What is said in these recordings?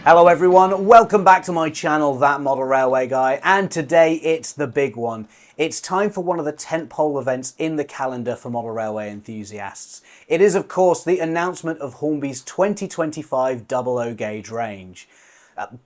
Hello everyone, welcome back to my channel, That Model Railway Guy, and today it's the big one. It's time for one of the tentpole events in the calendar for model railway enthusiasts. It is of course the announcement of Hornby's 2025 00 gauge range.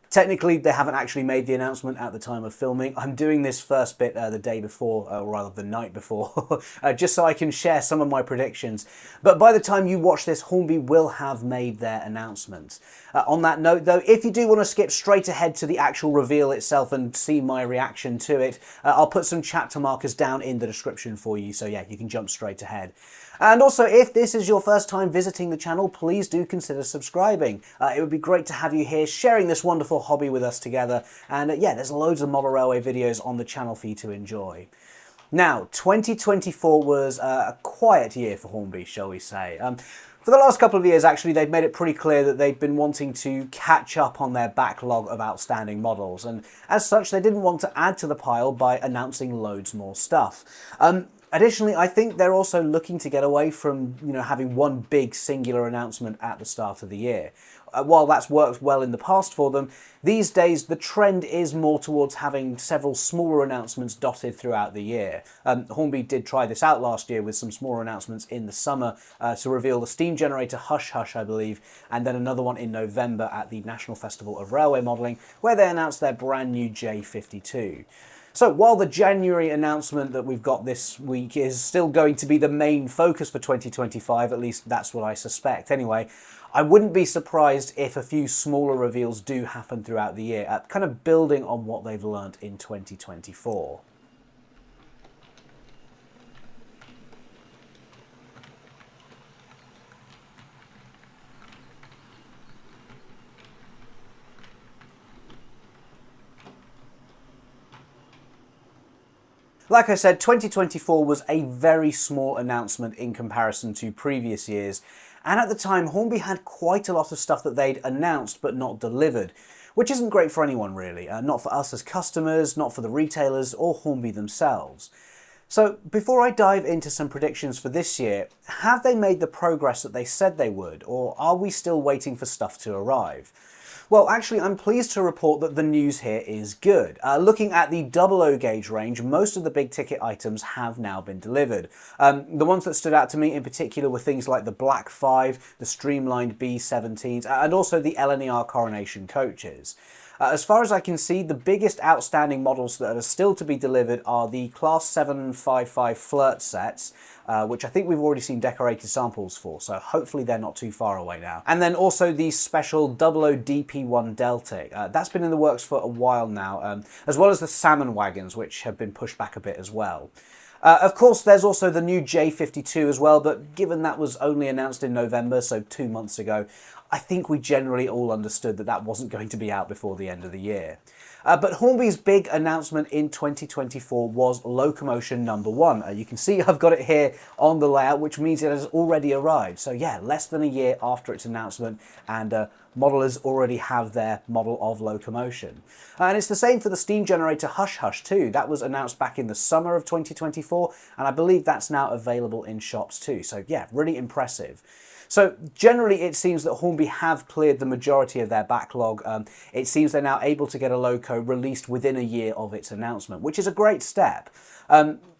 Technically, they haven't actually made the announcement at the time of filming. I'm doing this first bit the day before, or rather the night before, just so I can share some of my predictions. But by the time you watch this, Hornby will have made their announcement. On that note though, if you do want to skip straight ahead to the actual reveal itself and see my reaction to it, I'll put some chapter markers down in the description for you, so yeah, you can jump straight ahead. And also, if this is your first time visiting the channel, please do consider subscribing. It would be great to have you here sharing this wonderful hobby with us together. And yeah, there's loads of model railway videos on the channel for you to enjoy. Now, 2024 was a quiet year for Hornby, shall we say. For the last couple of years, actually, they've made it pretty clear that they've been wanting to catch up on their backlog of outstanding models. And as such, they didn't want to add to the pile by announcing loads more stuff. Additionally, I think they're also looking to get away from, having one big singular announcement at the start of the year. While that's worked well in the past for them, these days the trend is more towards having several smaller announcements dotted throughout the year. Hornby did try this out last year with some smaller announcements in the summer to reveal the steam generator Hush Hush, I believe, and then another one in November at the National Festival of Railway Modelling, where they announced their brand new J52. So while the January announcement that we've got this week is still going to be the main focus for 2025, at least that's what I suspect anyway, I wouldn't be surprised if a few smaller reveals do happen throughout the year, kind of building on what they've learnt in 2024. Like I said, 2024 was a very small announcement in comparison to previous years, and at the time Hornby had quite a lot of stuff that they'd announced but not delivered, which isn't great for anyone really, not for us as customers, not for the retailers or Hornby themselves. So before I dive into some predictions for this year, have they made the progress that they said they would, or are we still waiting for stuff to arrive? Well, actually, I'm pleased to report that the news here is good. Looking at the 00 gauge range, most of the big ticket items have now been delivered. The ones that stood out to me in particular were things like the Black 5, the streamlined B17s, and also the LNER Coronation coaches. As far as I can see, the biggest outstanding models that are still to be delivered are the Class 755 Flirt sets, which I think we've already seen decorated samples for, so hopefully they're not too far away now. And then also the special 00 DP1 Deltic. That's been in the works for a while now, as well as the Salmon Wagons, which have been pushed back a bit as well. Of course, there's also the new J52 as well, but given that was only announced in November, so 2 months ago, I think we generally all understood that that wasn't going to be out before the end of the year. But Hornby's big announcement in 2024 was Locomotion number 1. You can see I've got it here on the layout, which means it has already arrived. So yeah, less than a year after its announcement, and modelers already have their model of Locomotion. And it's the same for the steam generator Hush Hush too. That was announced back in the summer of 2024, and I believe that's now available in shops too. So yeah, really impressive. So generally it seems that Hornby have cleared the majority of their backlog. It seems they're now able to get a loco released within a year of its announcement, which is a great step.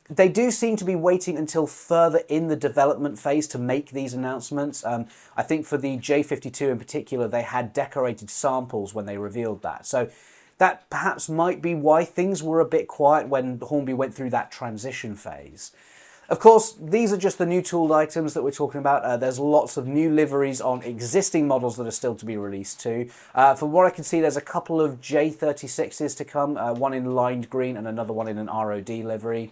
They do seem to be waiting until further in the development phase to make these announcements. I think for the J52 in particular, they had decorated samples when they revealed that. So that perhaps might be why things were a bit quiet when Hornby went through that transition phase. Of course, these are just the new tooled items that we're talking about. There's lots of new liveries on existing models that are still to be released too. From what I can see, there's a couple of J36s to come, one in lined green and another one in an ROD livery.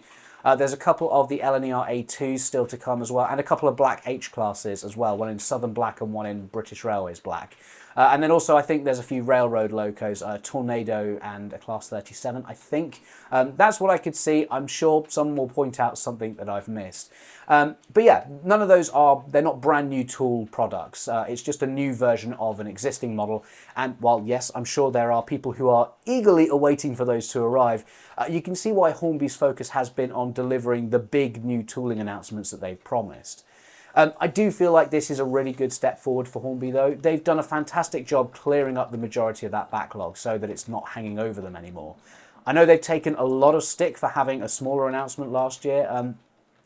There's a couple of the LNER A2s still to come as well, and a couple of black H classes as well, one in Southern Black and one in British Railways Black. And then also I think there's a few railroad locos, Tornado and a Class 37, I think. That's what I could see. I'm sure someone will point out something that I've missed. But yeah, none of those they're not brand new tool products. It's just a new version of an existing model. And while yes, I'm sure there are people who are eagerly awaiting for those to arrive, you can see why Hornby's focus has been on delivering the big new tooling announcements that they've promised. I do feel like this is a really good step forward for Hornby though. They've done a fantastic job clearing up the majority of that backlog so that it's not hanging over them anymore. I know they've taken a lot of stick for having a smaller announcement last year.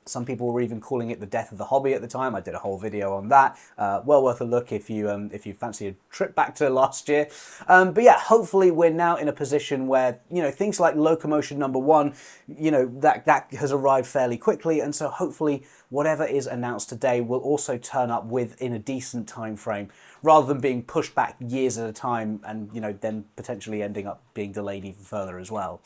Some people were even calling it the death of the hobby at the time. I did a whole video on that. Well worth a look if you fancy a trip back to last year. But yeah, hopefully we're now in a position where things like locomotion number 1, that has arrived fairly quickly, and so hopefully whatever is announced today will also turn up within a decent time frame, rather than being pushed back years at a time and then potentially ending up being delayed even further as well.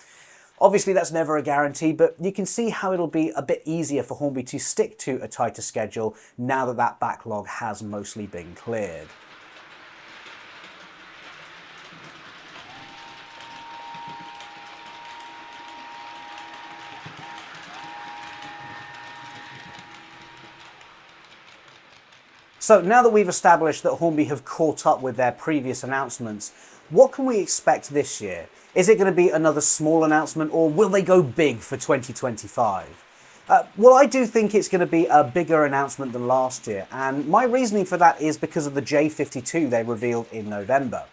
Obviously, that's never a guarantee, but you can see how it'll be a bit easier for Hornby to stick to a tighter schedule now that that backlog has mostly been cleared. So now that we've established that Hornby have caught up with their previous announcements, what can we expect this year? Is it going to be another small announcement, or will they go big for 2025? Well, I do think it's going to be a bigger announcement than last year, and my reasoning for that is because of the J52 they revealed in November.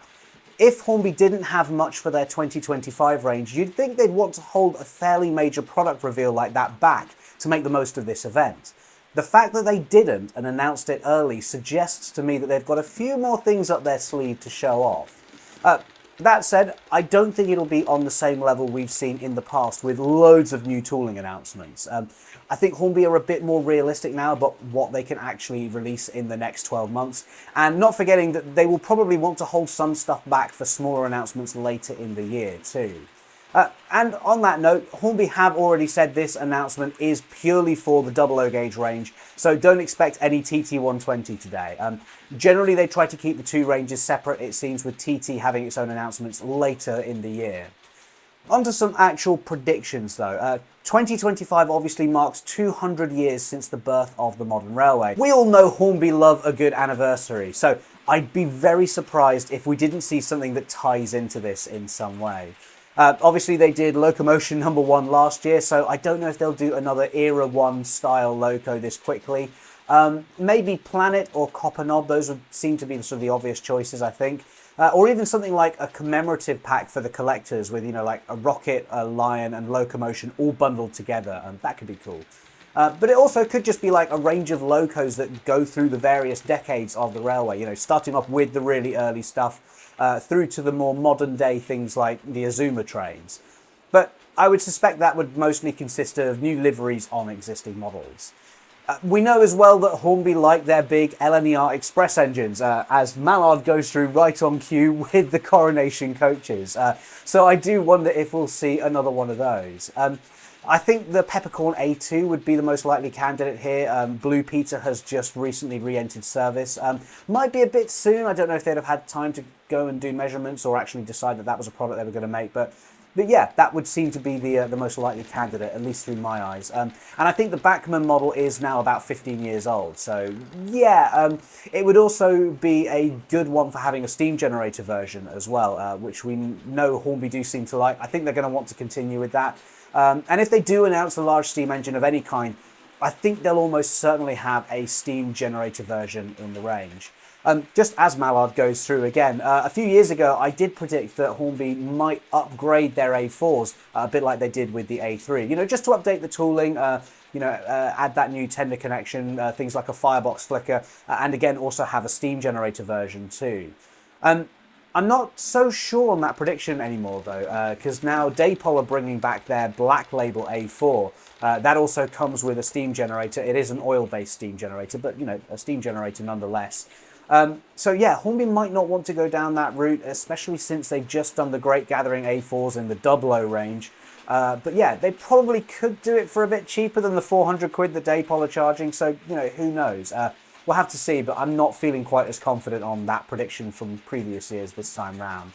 If Hornby didn't have much for their 2025 range, you'd think they'd want to hold a fairly major product reveal like that back to make the most of this event. The fact that they didn't and announced it early suggests to me that they've got a few more things up their sleeve to show off. That said, I don't think it'll be on the same level we've seen in the past with loads of new tooling announcements. I think Hornby are a bit more realistic now about what they can actually release in the next 12 months, and not forgetting that they will probably want to hold some stuff back for smaller announcements later in the year too. And on that note, Hornby have already said this announcement is purely for the 00 gauge range, so don't expect any TT120 today. Generally, they try to keep the two ranges separate, it seems, with TT having its own announcements later in the year. On to some actual predictions though. 2025 obviously marks 200 years since the birth of the modern railway. We all know Hornby love a good anniversary, so I'd be very surprised if we didn't see something that ties into this in some way. Obviously they did locomotion number 1 last year, so I don't know if they'll do another era 1 style loco this quickly. Maybe Planet or Copper Knob, those would seem to be sort of the obvious choices, I think. Or even something like a commemorative pack for the collectors with, like a rocket, a lion and locomotion all bundled together, and that could be cool. But it also could just be like a range of locos that go through the various decades of the railway, starting off with the really early stuff, through to the more modern day things like the Azuma trains. But I would suspect that would mostly consist of new liveries on existing models. We know as well that Hornby like their big LNER Express engines, as Mallard goes through right on cue with the Coronation coaches. So I do wonder if we'll see another one of those. I think the Peppercorn A2 would be the most likely candidate here. Blue Peter has just recently re-entered service. Might be a bit soon. I don't know if they'd have had time to go and do measurements or actually decide that that was a product they were going to make. But yeah, that would seem to be the most likely candidate, at least through my eyes. And I think the Bachmann model is now about 15 years old. So yeah, it would also be a good one for having a steam generator version as well, which we know Hornby do seem to like. I think they're going to want to continue with that. And if they do announce a large steam engine of any kind, I think they'll almost certainly have a steam generator version in the range. Just as Mallard goes through again, a few years ago I did predict that Hornby might upgrade their A4s, a bit like they did with the A3, just to update the tooling, add that new tender connection, things like a firebox flicker, and again also have a steam generator version too. I'm not so sure on that prediction anymore though, because now Daypol are bringing back their Black Label A4. That also comes with a steam generator. It is an oil-based steam generator, but a steam generator nonetheless. So yeah, Hornby might not want to go down that route, especially since they've just done the Great Gathering A4s in the 00 range. But yeah, they probably could do it for a bit cheaper than the 400 quid that Daypol are charging, so who knows. We'll have to see, but I'm not feeling quite as confident on that prediction from previous years this time round.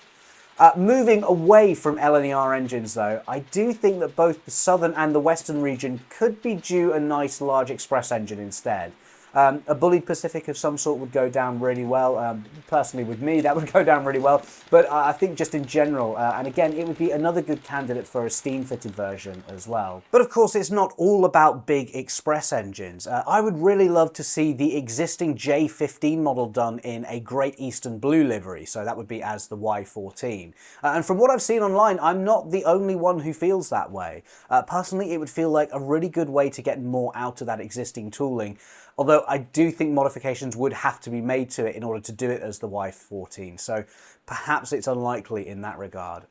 Moving away from LNER engines though, I do think that both the southern and the western region could be due a nice large express engine instead. A bullied Pacific of some sort would go down really well. Personally, with me, that would go down really well. But I think just in general, and again, it would be another good candidate for a steam-fitted version as well. But of course, it's not all about big express engines. I would really love to see the existing J15 model done in a Great Eastern Blue livery, so that would be as the Y14. And from what I've seen online, I'm not the only one who feels that way. Personally, it would feel like a really good way to get more out of that existing tooling, although I do think modifications would have to be made to it in order to do it as the Y14, so perhaps it's unlikely in that regard.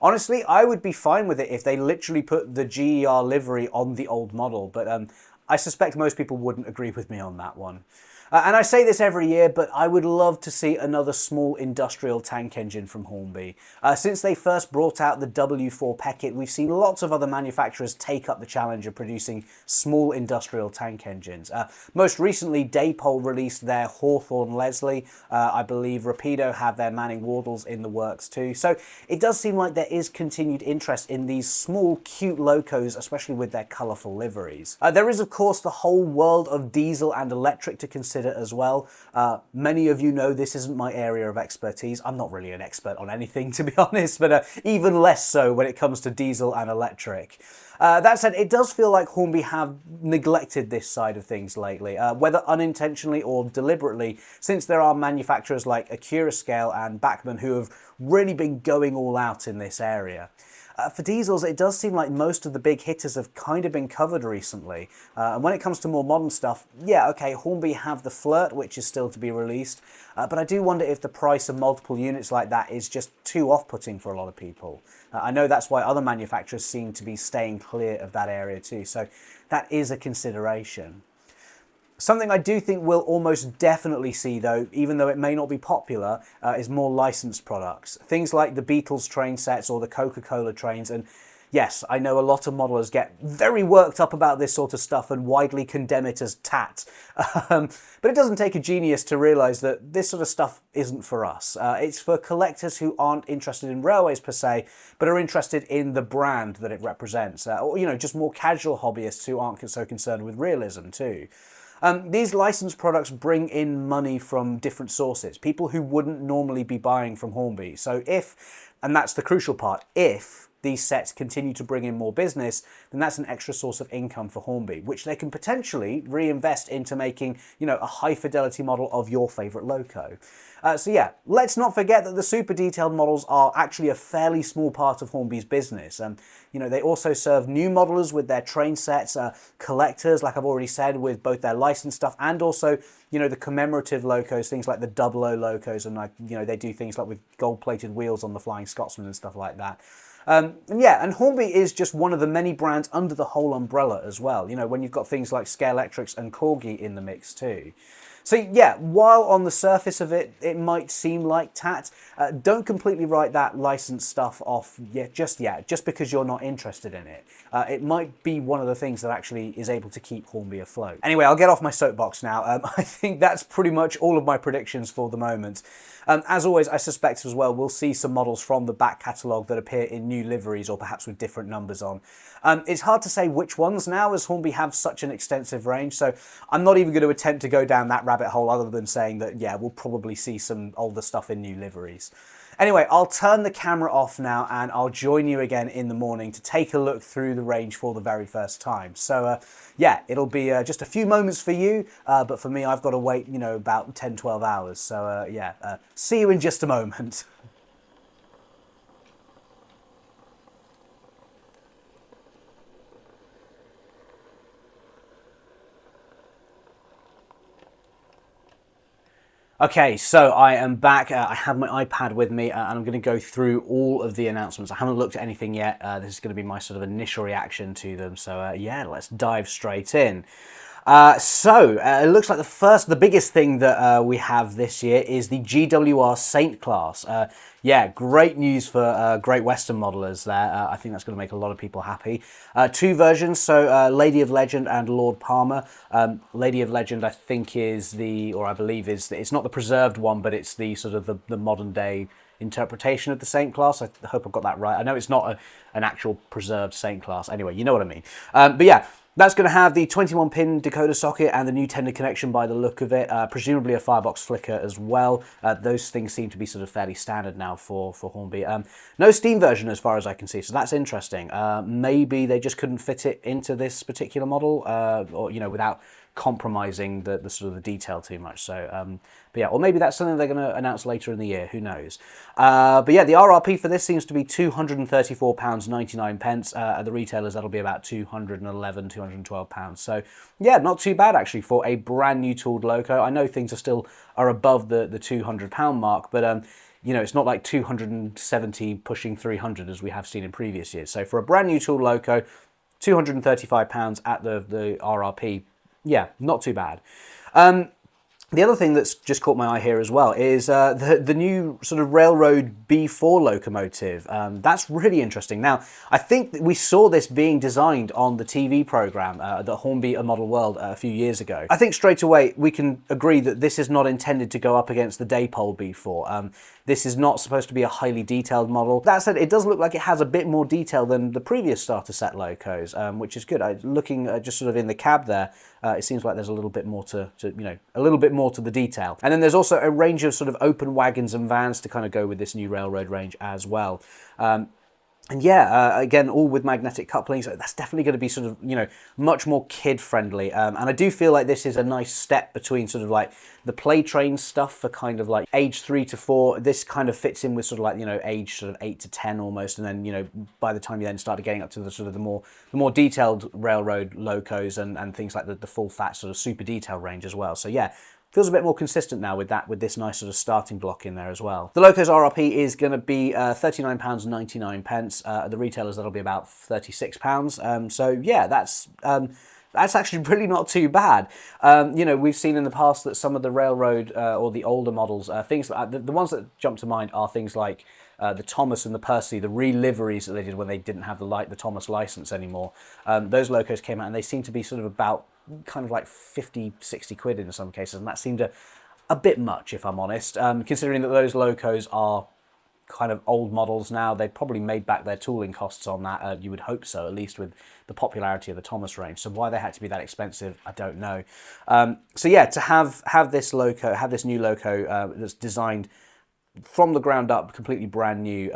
Honestly, I would be fine with it if they literally put the GER livery on the old model, but I suspect most people wouldn't agree with me on that one. And I say this every year, but I would love to see another small industrial tank engine from Hornby. Since they first brought out the W4 Peckett, we've seen lots of other manufacturers take up the challenge of producing small industrial tank engines. Most recently, Daypole released their Hawthorne Leslie. I believe Rapido have their Manning Wardles in the works too. So it does seem like there is continued interest in these small, cute locos, especially with their colourful liveries. There is, of course, the whole world of diesel and electric to consider as well. Many of you know this isn't my area of expertise. I'm not really an expert on anything, to be honest, but even less so when it comes to diesel and electric. That said, it does feel like Hornby have neglected this side of things lately, whether unintentionally or deliberately, since there are manufacturers like Accurascale and Bachmann who have really been going all out in this area. For diesels, it does seem like most of the big hitters have kind of been covered recently. And when it comes to more modern stuff, yeah, okay, Hornby have the Flirt, which is still to be released. But I do wonder if the price of multiple units like that is just too off-putting for a lot of people. I know that's why other manufacturers seem to be staying clear of that area too. So that is a consideration. Something I do think we'll almost definitely see, though, even though it may not be popular, is more licensed products. Things like the Beatles train sets or the Coca-Cola trains. And yes, I know a lot of modelers get very worked up about this sort of stuff and widely condemn it as tat. But it doesn't take a genius to realise that this sort of stuff isn't for us. It's for collectors who aren't interested in railways per se, but are interested in the brand that it represents. Or, you know, just more casual hobbyists who aren't so concerned with realism too. These licensed products bring in money from different sources, people who wouldn't normally be buying from Hornby. So if, and that's the crucial part, if these sets continue to bring in more business, then that's an extra source of income for Hornby, which they can potentially reinvest into making, you know, a high fidelity model of your favourite loco. So yeah, let's not forget that the super detailed models are actually a fairly small part of Hornby's business. You know, they also serve new modelers with their train sets, collectors, like I've already said, with both their licensed stuff and also, you know, the commemorative locos, things like the 00 locos, and like, you know, they do things like with gold-plated wheels on the Flying Scotsman and stuff like that. And yeah, and Hornby is just one of the many brands under the whole umbrella as well, you know, when you've got things like Scalextrics and Corgi in the mix too. So yeah, while on the surface of it, it might seem like tat, don't completely write that licensed stuff off yet, just because you're not interested in it. It might be one of the things that actually is able to keep Hornby afloat. Anyway, I'll get off my soapbox now. I think that's pretty much all of my predictions for the moment. As always, I suspect as well we'll see some models from the back catalogue that appear in new liveries or perhaps with different numbers on. It's hard to say which ones now, as Hornby have such an extensive range, so I'm not even going to attempt to go down that rabbit hole other than saying that, yeah, we'll probably see some older stuff in new liveries. Anyway, I'll turn the camera off now and I'll join you again in the morning to take a look through the range for the very first time. So yeah, it'll be just a few moments for you, but for me I've got to wait, you know, about 10-12 hours. So yeah, see you in just a moment. Okay, so I am back. I have my iPad with me and I'm going to go through all of the announcements. I haven't looked at anything yet. This is going to be my sort of initial reaction to them. So yeah, let's dive straight in. It looks like the biggest thing that we have this year is the GWR Saint class. Yeah, great news for Great Western modelers there. I think that's going to make a lot of people happy. Two versions, so Lady of Legend and Lord Palmer. Lady of Legend, I think, is I believe it's not the preserved one, but it's the sort of the modern day interpretation of the Saint class. I hope I've got that right. I know it's not an actual preserved Saint class. Anyway, you know what I mean. But yeah, That's going to have the 21-pin decoder socket and the new tender connection by the look of it, presumably a firebox flicker as well. Those things seem to be sort of fairly standard now for Hornby. No Steam version as far as I can see, so that's interesting. Maybe they just couldn't fit it into this particular model, or, you know, without compromising the sort of the detail too much. So, but yeah, or maybe that's something they're going to announce later in the year. Who knows? But yeah, the RRP for this seems to be £234.99. At the retailers, that'll be about £211, £212. So yeah, not too bad actually for a brand new tooled loco. I know things are above the £200 mark, but you know, it's not like 270 pushing 300 as we have seen in previous years. So for a brand new tooled loco, £235 at the RRP. Yeah, not too bad. The other thing that's just caught my eye here as well is the new sort of railroad B4 locomotive. That's really interesting. Now, I think that we saw this being designed on the TV programme, the Hornby A Model World, a few years ago. I think straight away we can agree that this is not intended to go up against the Daypole B4. This is not supposed to be a highly detailed model. That said, it does look like it has a bit more detail than the previous starter set locos, which is good. Looking just sort of in the cab there, it seems like there's a little bit more to you know, a little bit more to the detail. And then there's also a range of sort of open wagons and vans to kind of go with this new railroad range as well. And yeah, again, all with magnetic couplings. So that's definitely going to be sort of, you know, much more kid-friendly. And I do feel like this is a nice step between sort of like the play train stuff for kind of like age 3 to 4. This kind of fits in with sort of like, you know, age sort of 8 to 10 almost. And then, you know, by the time you then started getting up to the sort of the more detailed railroad locos and things like the full fat sort of super detailed range as well. So yeah, feels a bit more consistent now with this nice sort of starting block in there as well. The loco's RRP is going to be £39.99. At the retailers, that'll be about £36. So yeah, that's actually really not too bad. You know, we've seen in the past that some of the railroad or the older models, things like the ones that jump to mind are things like the Thomas and the Percy, the re-liveries that they did when they didn't have the Thomas license anymore. Those locos came out and they seem to be sort of about kind of like 50, 60 quid in some cases, and that seemed a bit much, if I'm honest, considering that those locos are kind of old models now. They've probably made back their tooling costs on that, you would hope so, at least with the popularity of the Thomas range. So why they had to be that expensive, I don't know. So yeah, to have this new loco that's designed from the ground up, completely brand new,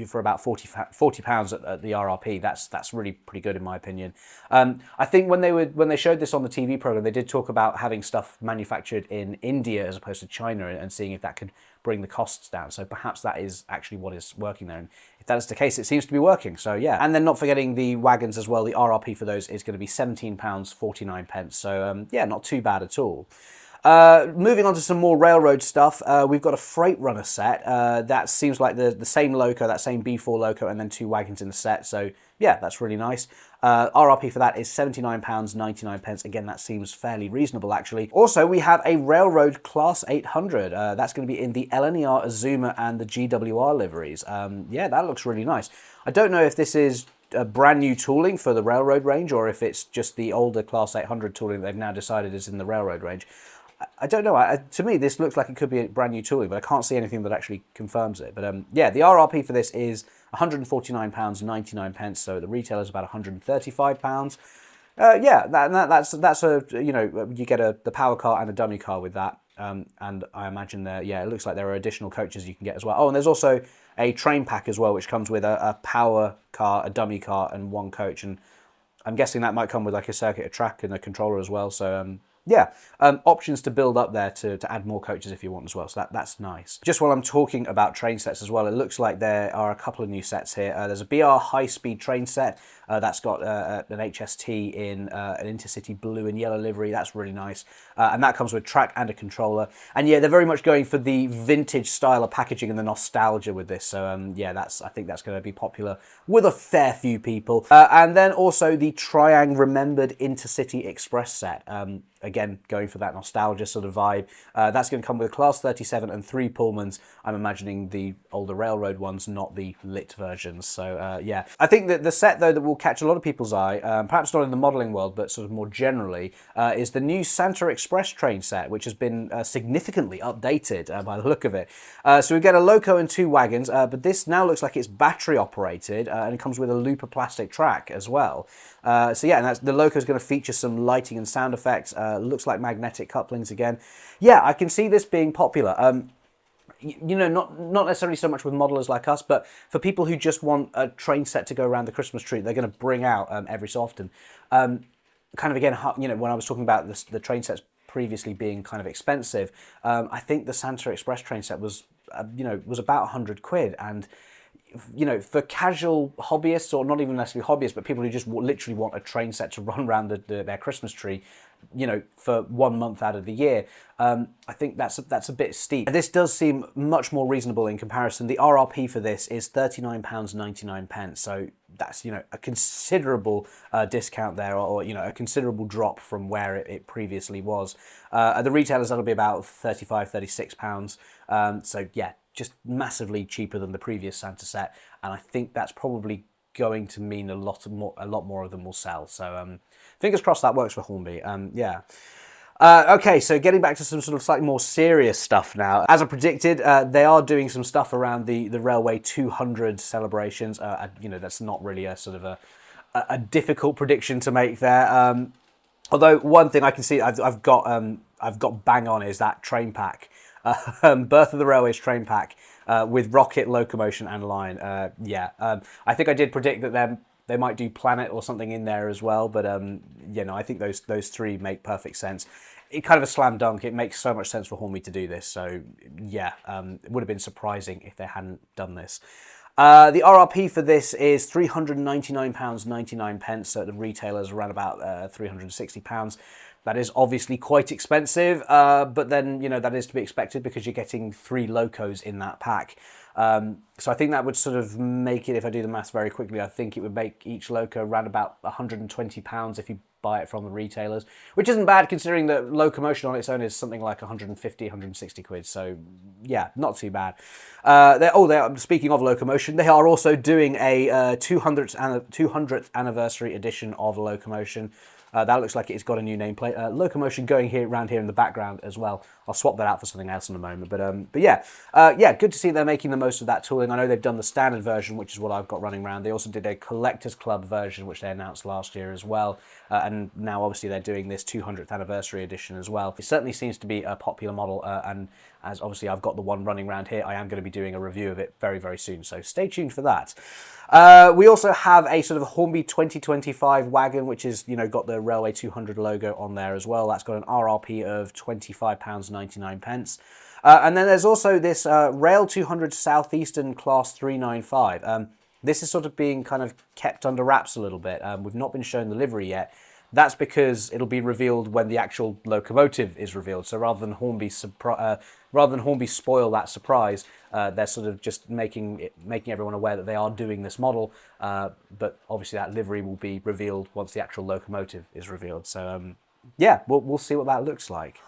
for about £40 at the RRP. That's really pretty good in my opinion. I think when they showed this on the TV program, they did talk about having stuff manufactured in India as opposed to China and seeing if that could bring the costs down. So perhaps that is actually what is working there. And if that is the case, it seems to be working. So yeah, and then not forgetting the wagons as well. The RRP for those is going to be £17.49. So yeah, not too bad at all. Moving on to some more railroad stuff, we've got a freight runner set. That seems like the same loco, that same B4 loco, and then 2 wagons in the set. So yeah, that's really nice. RRP for that is £79.99. Again, that seems fairly reasonable actually. Also, we have a railroad Class 800. That's going to be in the LNER, Azuma, and the GWR liveries. Yeah, that looks really nice. I don't know if this is brand new tooling for the railroad range or if it's just the older Class 800 tooling that they've now decided is in the railroad range. I don't know. To me, this looks like it could be a brand new tooling, but I can't see anything that actually confirms it. But yeah, the RRP for this is £149.99. So the retailer is about £135. Yeah, that's a, you know, you get the power car and a dummy car with that. And I imagine yeah, it looks like there are additional coaches you can get as well. Oh, and there's also a train pack as well, which comes with a power car, a dummy car, and 1 coach. And I'm guessing that might come with like a circuit, a track, and a controller as well. So yeah, options to build up there to add more coaches if you want as well, so that's nice. Just while I'm talking about train sets as well, it looks like there are a couple of new sets here. There's a BR high-speed train set that's got an HST in an intercity blue and yellow livery. That's really nice, and that comes with track and a controller. And yeah, they're very much going for the vintage style of packaging and the nostalgia with this. So yeah, I think that's going to be popular with a fair few people. And then also the Triang Remembered Intercity Express set. Again, going for that nostalgia sort of vibe. That's going to come with a Class 37 and 3 Pullmans. I'm imagining the older railroad ones, not the lit versions. So yeah, I think that the set though that will catch a lot of people's eye, perhaps not in the modelling world, but sort of more generally, is the new Santa Express train set, which has been significantly updated by the look of it. So we get a loco and 2 wagons, but this now looks like it's battery operated, and it comes with a looper plastic track as well. So yeah, and the loco is going to feature some lighting and sound effects. Looks like magnetic couplings again. Yeah, I can see this being popular. You know, not necessarily so much with modelers like us, but for people who just want a train set to go around the Christmas tree, they're going to bring out every so often. Kind of again, you know, when I was talking about the train sets previously being kind of expensive, I think the Santa Express train set was, you know, was about 100 quid, and you know, for casual hobbyists, or not even necessarily hobbyists, but people who just literally want a train set to run around their Christmas tree, you know, for 1 month out of the year, I think that's a bit steep. This does seem much more reasonable in comparison. The RRP for this is £39.99, so that's, you know, a considerable discount there, or you know, a considerable drop from where it previously was. At the retailers, that'll be about £35, £36. So yeah, just massively cheaper than the previous Santa set, and I think that's probably going to mean a lot more of them will sell. So fingers crossed that works for Hornby. Yeah. Okay, so getting back to some sort of slightly more serious stuff now. As I predicted, they are doing some stuff around the Railway 200 celebrations. You know, that's not really a sort of a difficult prediction to make there. Although one thing I can see I've got bang on is that train pack. Birth of the Railways train pack with rocket, locomotion and line. I think I did predict that they might do planet or something in there as well, but you know, I think those three make perfect sense. It kind of a slam dunk. It makes so much sense for Hornby to do this, so yeah, it would have been surprising if they hadn't done this. The RRP for this is £399.99, so the retailers around about £360. That is obviously quite expensive, but then, you know, that is to be expected because you're getting 3 locos in that pack. So I think that would sort of make it, if I do the maths very quickly, I think it would make each loco around about £120 if you buy it from the retailers, which isn't bad considering that locomotion on its own is something like 150, 160 quid. So yeah, not too bad. Speaking of locomotion, they are also doing a 200th anniversary edition of locomotion. That looks like it's got a new nameplate. Locomotion going around here in the background as well. I'll swap that out for something else in a moment. But yeah, good to see they're making the most of that tooling. I know they've done the standard version, which is what I've got running around. They also did a Collector's Club version, which they announced last year as well. And now obviously they're doing this 200th anniversary edition as well. It certainly seems to be a popular model, and as obviously I've got the one running around here, I am going to be doing a review of it very, very soon. So stay tuned for that. We also have a sort of Hornby 2025 wagon, which is, you know, got the Railway 200 logo on there as well. That's got an RRP of £25.99. And then there's also this Rail 200 Southeastern Class 395. This is sort of being kind of kept under wraps a little bit. We've not been shown the livery yet. That's because it'll be revealed when the actual locomotive is revealed. So rather than Hornby spoil that surprise, they're sort of just making everyone aware that they are doing this model. But obviously that livery will be revealed once the actual locomotive is revealed. So yeah, we'll see what that looks like.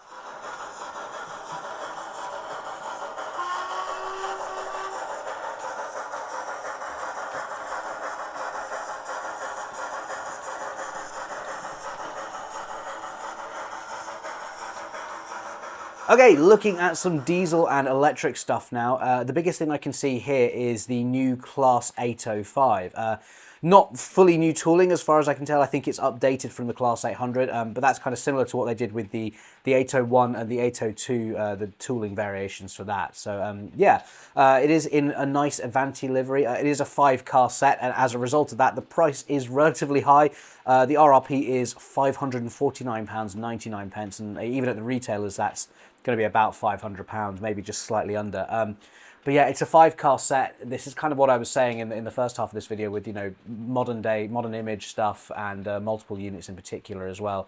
Okay, looking at some diesel and electric stuff now. The biggest thing I can see here is the new Class 805. Not fully new tooling as far as I can tell. I think it's updated from the Class 800, but that's kind of similar to what they did with the 801 and the 802, the tooling variations for that. So yeah, it is in a nice Avanti livery. It is a 5-car set, and as a result of that, the price is relatively high. The RRP is £549.99, and even at the retailers, that's going to be about £500, maybe just slightly under. But yeah, it's a 5-car set. This is kind of what I was saying in the first half of this video with, you know, modern image stuff and multiple units in particular as well.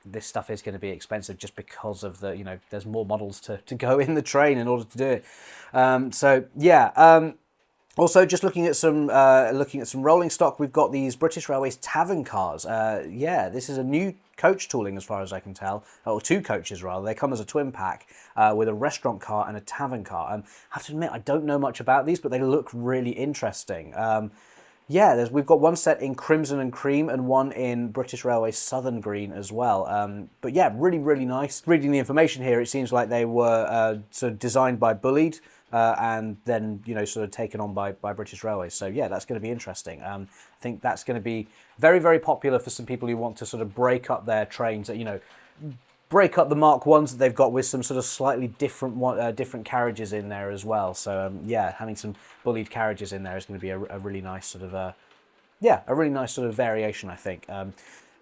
This stuff is going to be expensive just because of the, you know, there's more models to go in the train in order to do it. So yeah. Also, just looking at some rolling stock, we've got these British Railways tavern cars. Yeah, this is a new coach tooling as far as I can tell, or 2 coaches rather. They come as a twin pack with a restaurant car and a tavern car. I have to admit, I don't know much about these, but they look really interesting. Yeah, we've got one set in crimson and cream and one in British Railways southern green as well. But yeah, really, really nice. Reading the information here, it seems like they were sort of designed by Bullied. and then, you know, sort of taken on by British Railways. So yeah, that's going to be interesting. I think that's going to be very, very popular for some people who want to sort of break up their trains, you know, break up the Mark 1s that they've got with some sort of slightly different different carriages in there as well. So yeah, having some bullied carriages in there is going to be a really nice sort of yeah, a really nice sort of variation, I think.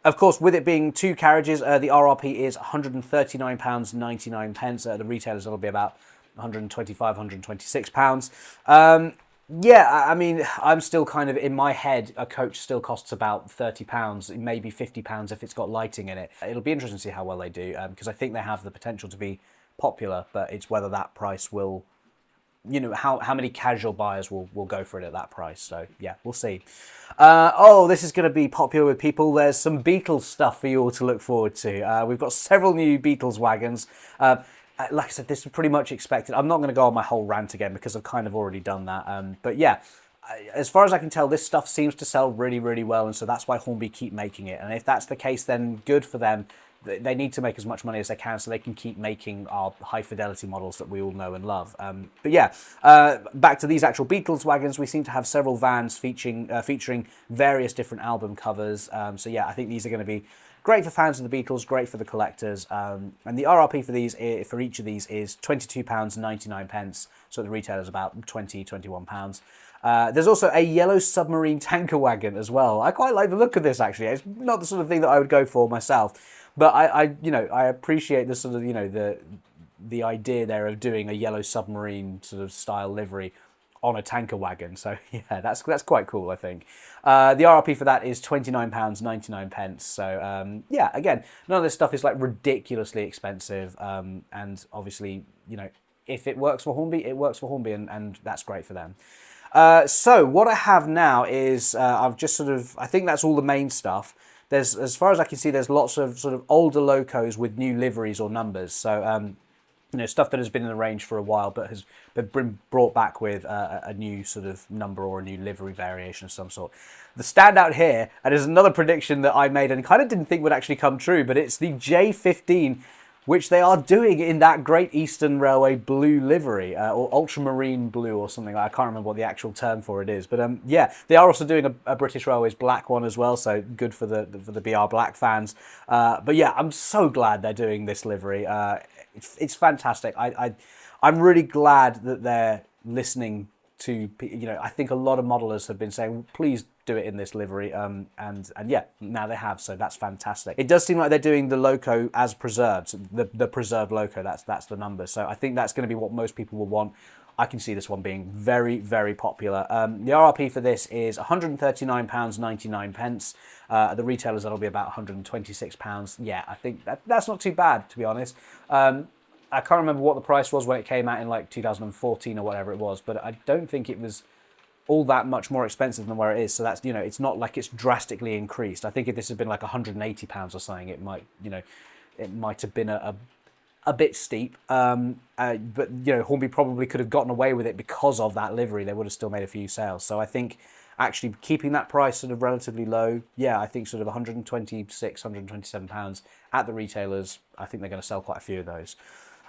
Of course, with it being 2 carriages, the RRP is £139.99. The retailers, it'll be about £125, £126. Yeah, I mean, I'm still kind of, in my head, a coach still costs about £30, maybe £50 if it's got lighting in it. It'll be interesting to see how well they do, because I think they have the potential to be popular, but it's whether that price will, you know, how many casual buyers will go for it at that price. So yeah, we'll see. Oh, this is going to be popular with people. There's some Beatles stuff for you all to look forward to. We've got several new Beatles wagons. Like I said, this is pretty much expected. I'm not going to go on my whole rant again because I've kind of already done that. But yeah, as far as I can tell, this stuff seems to sell really, really well, and so that's why Hornby keep making it. And if that's the case, then good for them. They need to make as much money as they can so they can keep making our high-fidelity models that we all know and love. But yeah, back to these actual Beatles wagons, we seem to have several vans featuring various different album covers. So yeah, I think these are going to be great for fans of the Beatles, great for the collectors. And the RRP for these, for each of these, is £22.99. So the retail is about £21. There's also a yellow submarine tanker wagon as well. I quite like the look of this, actually. It's not the sort of thing that I would go for myself. But I appreciate the sort of, you know, the idea there of doing a yellow submarine sort of style livery on a tanker wagon. So yeah, that's quite cool, I think. The RRP for that is £29.99. So yeah, again, none of this stuff is like ridiculously expensive. And obviously, you know, if it works for Hornby, it works for Hornby, and that's great for them. So what I have now is I've just sort of, I think that's all the main stuff. There's, as far as I can see, there's lots of sort of older locos with new liveries or numbers. So, you know, stuff that has been in the range for a while but has been brought back with a new sort of number or a new livery variation of some sort. The standout here, and is another prediction that I made and kind of didn't think would actually come true, but it's the J15, which they are doing in that Great Eastern Railway blue livery, or ultramarine blue or something. I can't remember what the actual term for it is. But yeah, they are also doing a British Railways black one as well, so good for the BR Black fans. But yeah, I'm so glad they're doing this livery. It's fantastic. I'm really glad that they're listening to, you know, I think a lot of modelers have been saying, please do it in this livery, and yeah, now they have, so that's fantastic. It does seem like they're doing the loco as preserved, the preserved loco, that's the number, so I think that's going to be what most people will want. I can see this one being very, very popular. The RRP for this is £139.99. The retailers, that'll be about £126. Yeah, I think that's not too bad, to be honest. I can't remember what the price was when it came out in like 2014 or whatever it was, but I don't think it was all that much more expensive than where it is. So that's, you know, it's not like it's drastically increased. I think if this had been like £180 or something, it might, you know, it might have been a bit steep. But, you know, Hornby probably could have gotten away with it because of that livery. They would have still made a few sales. So I think actually keeping that price sort of relatively low, yeah, I think sort of £126, £127 at the retailers, I think they're going to sell quite a few of those.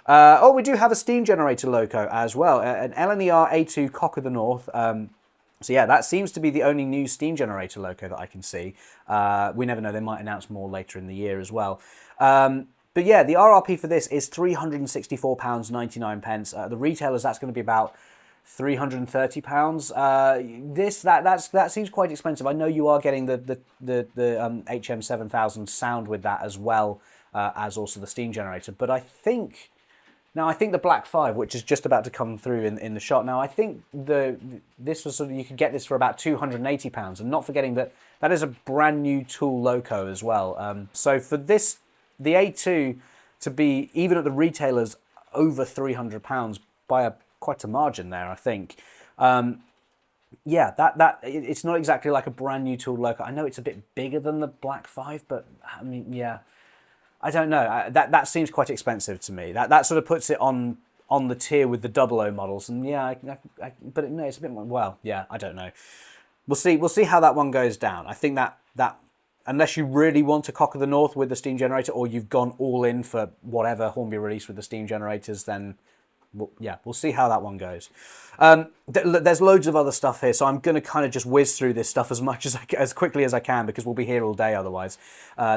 Oh, we do have a steam generator loco as well, an LNER A2 Cock of the North. So yeah, that seems to be the only new steam generator loco that I can see. We never know, they might announce more later in the year as well. But yeah, the RRP for this is £364.99. The retailers, that's going to be about £330. That seems quite expensive. I know you are getting the HM7000 sound with that as well, as also the steam generator, but I think the Black 5, which is just about to come through in the shot now, I think this was sort of, you could get this for about £280, and not forgetting that is a brand new tool loco as well. So for this, the A2 to be even at the retailers over £300 by quite a margin there, I think. Yeah, that it's not exactly like a brand new tool loco. I know it's a bit bigger than the Black 5, but I mean, yeah. I don't know. That seems quite expensive to me. That sort of puts it on the tier with the 00 models, and yeah, but no, it's a bit more. Well, yeah, I don't know. We'll see. We'll see how that one goes down. I think that unless you really want a Cock of the North with the steam generator, or you've gone all in for whatever Hornby released with the steam generators, then we'll see how that one goes. There's loads of other stuff here, so I'm going to kind of just whiz through this stuff as much as quickly as I can, because we'll be here all day otherwise.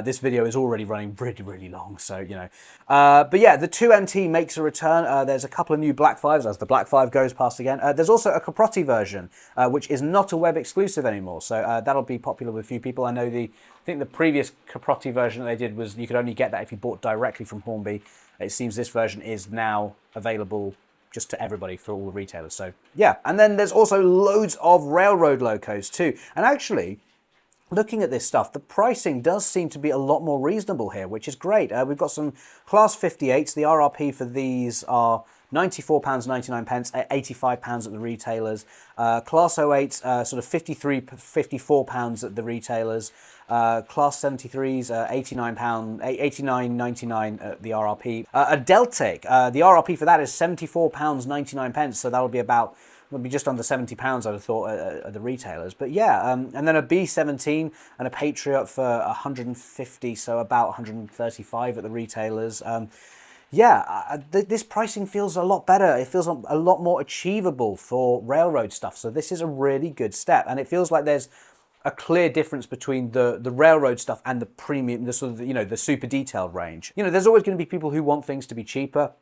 This video is already running really long, so you know. But yeah, the 2MT makes a return. There's a couple of new Black 5s as the Black 5 goes past again. There's also a Caprotti version, which is not a web exclusive anymore, so that'll be popular with a few people. I think the previous Caprotti version that they did was you could only get that if you bought directly from Hornby. It seems this version is now available just to everybody for all the retailers. So yeah, and then there's also loads of railroad locos too. And actually, looking at this stuff, the pricing does seem to be a lot more reasonable here, which is great. We've got some Class 58s. The RRP for these are £94.99 at £85 at the retailers. Class 08s, sort of £54 at the retailers. Class 73s, £89.99 at the RRP. A Deltic, the RRP for that is £74.99, so that'll be just under £70, I'd have thought, at the retailers. But yeah, and then a B17 and a Patriot for £150, so about £135 at the retailers. This pricing feels a lot better. It feels a lot more achievable for railroad stuff. So this is a really good step, and it feels like there's a clear difference between the railroad stuff and the premium, the sort of, you know, the super detailed range. You know, there's always going to be people who want things to be cheaper,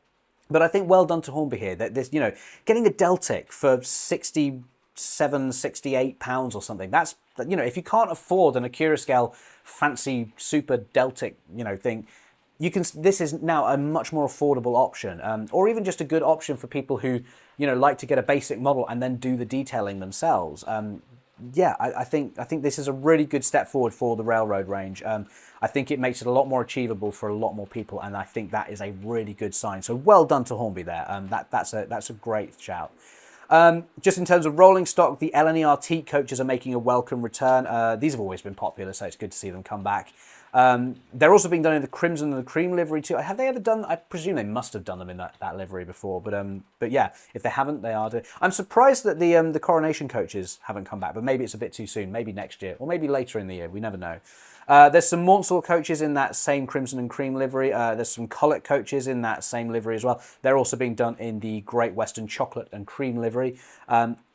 but I think well done to Hornby here. That this, you know, getting a Deltic for £67, £68 or something. That's, you know, if you can't afford an Accurascale fancy super Deltic, you know, thing, you can. This is now a much more affordable option, or even just a good option for people who, you know, like to get a basic model and then do the detailing themselves. Yeah, I think this is a really good step forward for the railroad range. I think it makes it a lot more achievable for a lot more people, and I think that is a really good sign. So well done to Hornby there. That's a great shout. Just in terms of rolling stock, the LNER Teak coaches are making a welcome return. These have always been popular, so it's good to see them come back. They're also being done in the crimson and the cream livery too. Have they ever done? I presume they must have done them in that livery before. But yeah, if they haven't, they are. I'm surprised that the coronation coaches haven't come back. But maybe it's a bit too soon. Maybe next year, or maybe later in the year. We never know. There's some Maunsell coaches in that same crimson and cream livery. There's some Collett coaches in that same livery as well. They're also being done in the Great Western chocolate and cream livery.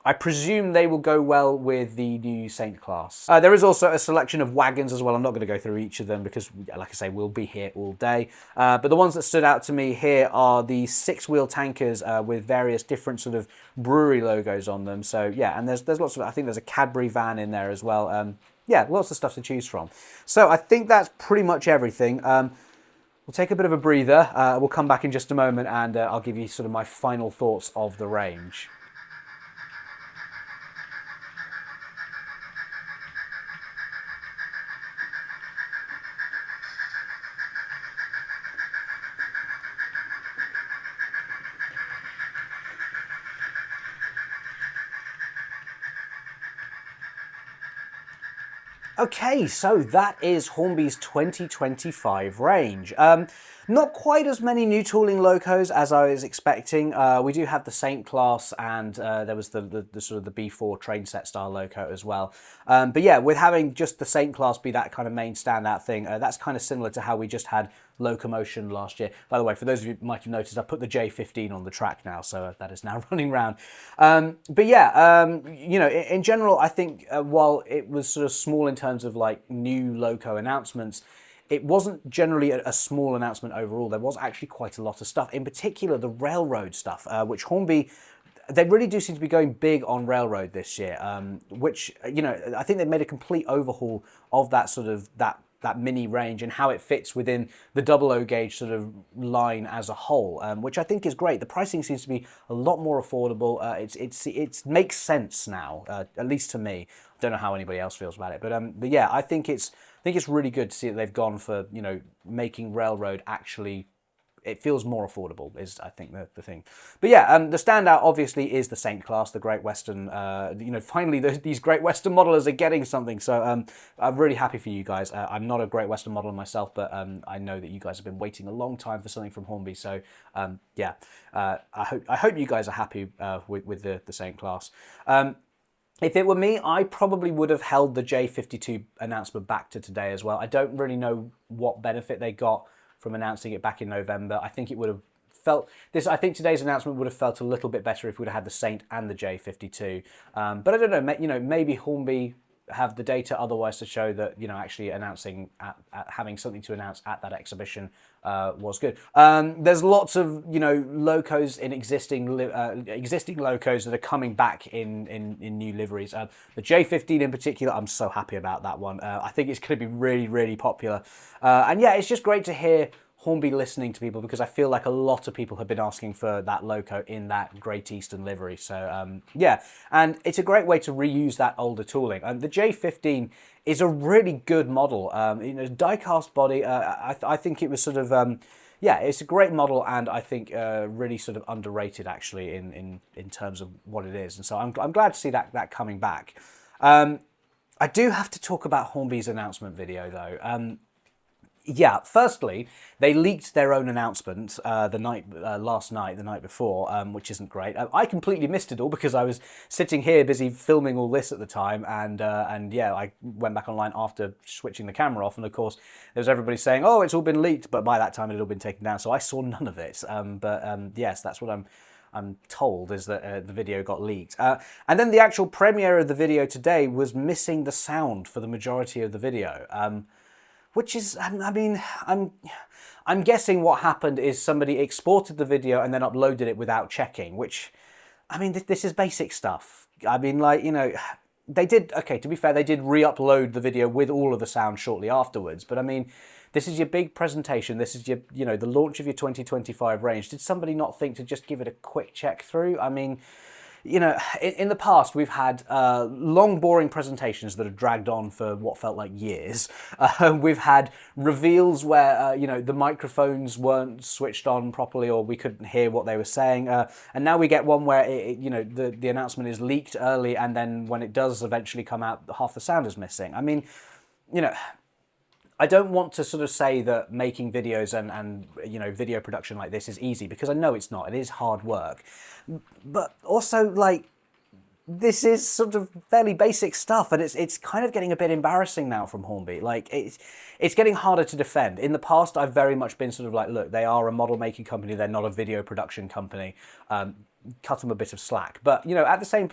I presume they will go well with the new Saint class. There is also a selection of wagons as well. I'm not going to go through each of them because, like I say, we'll be here all day. But the ones that stood out to me here are the 6-wheel tankers with various different sort of brewery logos on them. So yeah, and there's lots of, I think there's a Cadbury van in there as well. Yeah, lots of stuff to choose from. So I think that's pretty much everything. We'll take a bit of a breather. We'll come back in just a moment and I'll give you sort of my final thoughts of the range. Okay, so that is Hornby's 2025 range. Not quite as many new tooling locos as I was expecting. We do have the Saint class, and there was the sort of the B4 train set style loco as well. But yeah, with having just the Saint class be that kind of main standout thing, that's kind of similar to how we just had Locomotion last year. By the way, for those of you who might have noticed, I put the J15 on the track now, so that is now running around. But yeah, you know, in general, I think while it was sort of small in terms of like new loco announcements, it wasn't generally a small announcement overall. There was actually quite a lot of stuff, in particular the railroad stuff, which Hornby, they really do seem to be going big on railroad this year, which, you know, I think they've made a complete overhaul of that sort of, that mini range and how it fits within the 00 gauge sort of line as a whole, which I think is great. The pricing seems to be a lot more affordable. It makes sense now, at least to me. I don't know how anybody else feels about it, but yeah, I think it's really good to see that they've gone for, you know, making railroad actually, it feels more affordable is, I think, the thing. But yeah, the standout obviously is the Saint class, the Great Western. You know, finally these Great Western modelers are getting something. So I'm really happy for you guys. I'm not a Great Western modeler myself, but I know that you guys have been waiting a long time for something from Hornby. So yeah, I hope you guys are happy with the Saint class. If it were me, I probably would have held the J52 announcement back to today as well. I don't really know what benefit they got from announcing it back in November. I think it would have felt this. I think today's announcement would have felt a little bit better if we'd have had the Saint and the J52. But I don't know. Maybe Hornby have the data otherwise to show that actually announcing having something to announce at that exhibition was good. There's lots of locos in existing locos that are coming back in new liveries. The J15 in particular, I'm so happy about that one. I think it's going to be really, really popular. And yeah, it's just great to hear Hornby listening to people, because I feel like a lot of people have been asking for that loco in that Great Eastern livery. So yeah, and it's a great way to reuse that older tooling. And the J15 is a really good model. Die-cast body. I think it was sort of yeah, it's a great model, and I think really sort of underrated actually in terms of what it is. And so I'm glad to see that coming back. I do have to talk about Hornby's announcement video though. Yeah, firstly, they leaked their own announcement the night before, which isn't great. I completely missed it all because I was sitting here busy filming all this at the time, and yeah, I went back online after switching the camera off, and of course there was everybody saying, "Oh, it's all been leaked," but by that time it had all been taken down, so I saw none of it. But yes, that's what I'm told, is that the video got leaked. And then the actual premiere of the video today was missing the sound for the majority of the video. Which is, I mean, I'm guessing what happened is somebody exported the video and then uploaded it without checking, which, I mean, this is basic stuff. I mean, like, they did, okay, to be fair, they did re-upload the video with all of the sound shortly afterwards, but I mean, this is your big presentation, this is your, the launch of your 2025 range. Did somebody not think to just give it a quick check through? I mean, in the past, we've had long, boring presentations that have dragged on for what felt like years. We've had reveals where, the microphones weren't switched on properly, or we couldn't hear what they were saying. And now we get one where, the announcement is leaked early, and then when it does eventually come out, half the sound is missing. I mean, I don't want to sort of say that making videos and video production like this is easy, because I know it's not. It is hard work. But also, like, this is sort of fairly basic stuff, and it's kind of getting a bit embarrassing now from Hornby. Like, it's getting harder to defend. In the past, I've very much been sort of like, look, they are a model making company, they're not a video production company. Cut them a bit of slack. But at the same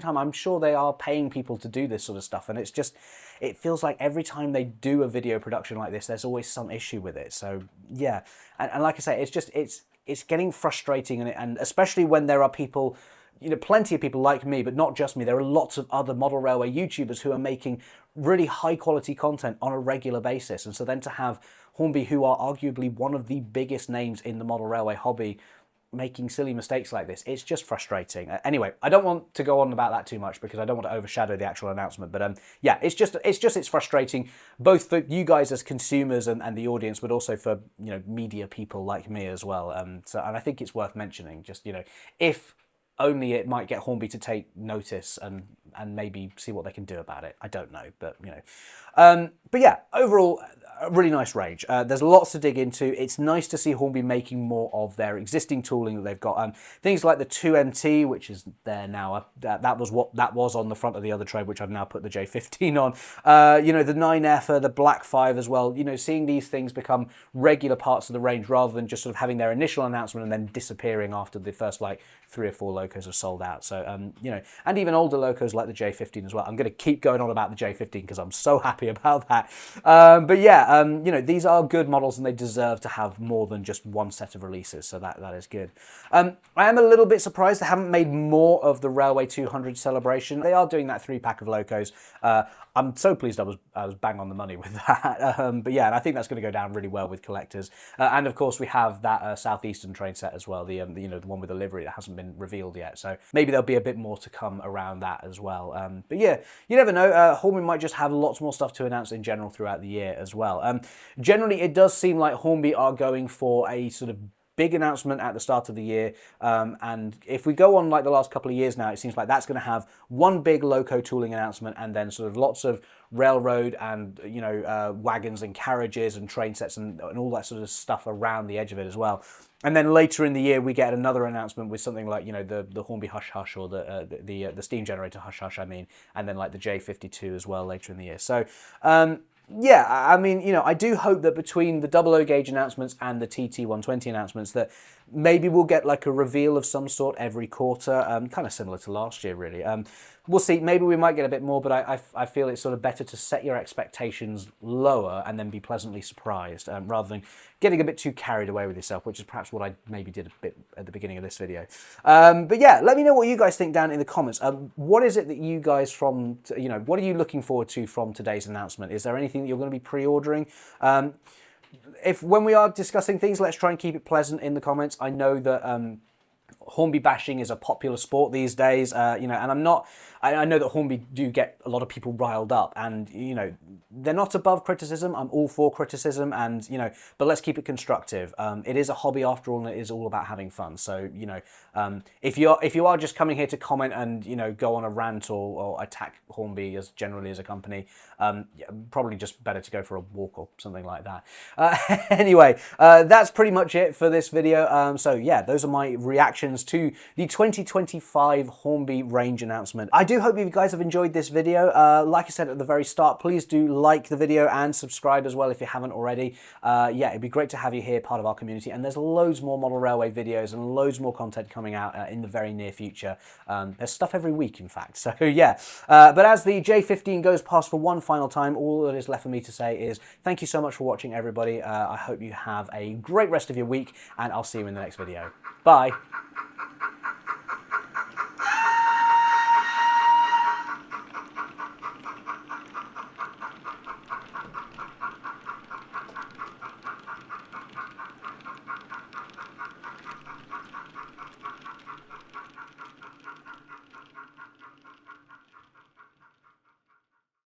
time, I'm sure they are paying people to do this sort of stuff, and it feels like every time they do a video production like this, there's always some issue with it. So yeah, and like I say, it's getting frustrating, and especially when there are people, plenty of people like me, but not just me. There are lots of other model railway YouTubers who are making really high quality content on a regular basis, and so then to have Hornby, who are arguably one of the biggest names in the model railway hobby, making silly mistakes like this, it's just frustrating. Anyway, I don't want to go on about that too much because I don't want to overshadow the actual announcement, but yeah, it's frustrating, both for you guys as consumers and the audience, but also for media people like me as well. And I think it's worth mentioning, just if only it might get Hornby to take notice and maybe see what they can do about it. I don't know, but but yeah, overall, a really nice range. There's lots to dig into. It's nice to see Hornby making more of their existing tooling that they've got. Things like the 2MT, which is there now. That was on the front of the other tray, which I've now put the J15 on. The 9F, the Black 5 as well. Seeing these things become regular parts of the range rather than just sort of having their initial announcement and then disappearing after the first like 3 or 4 locos are sold out. So and even older locos like the J15 as well. I'm going to keep going on about the J15 because I'm so happy about that. But yeah, these are good models and they deserve to have more than just one set of releases. So that is good. I am a little bit surprised they haven't made more of the Railway 200 celebration. They are doing that 3-pack of locos. I'm so pleased I was bang on the money with that. But yeah, and I think that's going to go down really well with collectors. And of course we have that Southeastern train set as well, the one with the livery that hasn't been revealed yet. So maybe there'll be a bit more to come around that as well. But yeah, you never know. Hornby might just have lots more stuff to announce in general throughout the year as well. Generally, it does seem like Hornby are going for a sort of big announcement at the start of the year, and if we go on like the last couple of years now, it seems like that's going to have one big loco tooling announcement and then sort of lots of railroad and wagons and carriages and train sets and all that sort of stuff around the edge of it as well. And then later in the year we get another announcement with something like the Hornby Hush Hush or the steam generator Hush Hush, I mean, and then like the J52 as well later in the year. So Yeah, I mean, you know, I do hope that between the 00 gauge announcements and the TT120 announcements that maybe we'll get like a reveal of some sort every quarter, kind of similar to last year, really. We'll see. Maybe we might get a bit more, but I feel it's sort of better to set your expectations lower and then be pleasantly surprised, rather than getting a bit too carried away with yourself, which is perhaps what I maybe did a bit at the beginning of this video. But yeah, let me know what you guys think down in the comments. What is it that you guys what are you looking forward to from today's announcement? Is there anything that you're going to be pre-ordering? If when we are discussing things, let's try and keep it pleasant in the comments. I know that Hornby bashing is a popular sport these days, and I know that Hornby do get a lot of people riled up, and they're not above criticism. I'm all for criticism, and but let's keep it constructive. It is a hobby after all, and it is all about having fun. So if you are just coming here to comment and go on a rant or attack Hornby as generally as a company, probably just better to go for a walk or something like that. Anyway, that's pretty much it for this video. So yeah, those are my reactions to the 2025 Hornby range announcement. I do hope you guys have enjoyed this video. Like I said at the very start, please do like the video and subscribe as well if you haven't already. Yeah, it'd be great to have you here, part of our community, and there's loads more model railway videos and loads more content coming out in the very near future. There's stuff every week, in fact, so yeah. But as the J15 goes past for one final time, all that is left for me to say is thank you so much for watching, everybody. I hope you have a great rest of your week, and I'll see you in the next video. Bye.